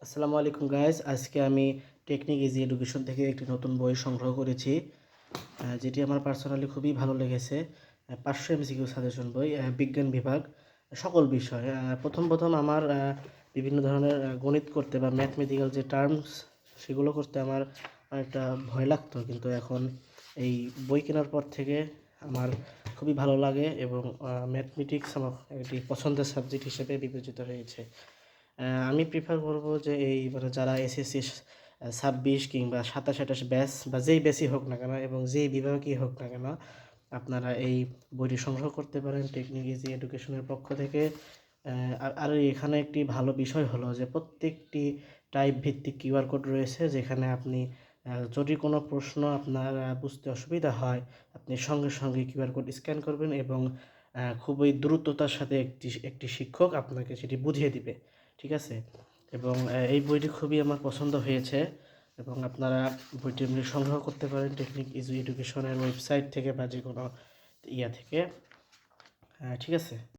আসসালামু আলাইকুম গাইস, আজকে আমি টেকনিক ইজি এডুকেশন থেকে একটি নতুন বই সংগ্রহ করেছি, যেটি আমার পার্সোনালি খুবই ভালো লেগেছে। 500 এমসিকিউ সাজেশন বই, বিজ্ঞান বিভাগ, সকল বিষয়। প্রথম প্রথম আমার বিভিন্ন ধরনের গণিত করতে বা ম্যাথমেটিক্যাল যে টার্মস সেগুলো করতে আমার অনেকটা ভয় লাগতো, কিন্তু এখন এই বই কেনার পর থেকে আমার খুবই ভালো লাগে এবং ম্যাথমেটিক্স আমার একটি পছন্দের সাবজেক্ট হিসেবে বিবেচিত হয়েছে। আমি প্রিফার করব যে এই মানে যারা এসএসসি 26 কিংবা 27-28 ব্যাচ বা যেই ব্যাচই হোক না কেন এবং যেই বিভাগই হোক না কেন, আপনারা এই বইটি সংগ্রহ করতে পারেন টেকনিক ইজি এডুকেশনের পক্ষ থেকে। আর এখানে একটি ভালো বিষয় হলো যে প্রত্যেকটি টাইপ ভিত্তিক কিউআর কোড রয়েছে, যেখানে আপনি যদি কোনো প্রশ্ন আপনার বুঝতে অসুবিধা হয়, আপনি সঙ্গে সঙ্গে কিউআর কোড স্ক্যান করবেন এবং খুবই দ্রুততার সাথে একটি একটি শিক্ষক আপনাকে সেটি বুঝিয়ে দিবে। ঠিক আছে? এবং এই বইটি খুবই আমার পছন্দ হয়েছে এবং আপনারা বইটি এমনি সংগ্রহ করতে পারেন টেকনিক ইজি এডুকেশনের ওয়েবসাইট থেকে বা যে কোনো ইয়া থেকে। ঠিক আছে?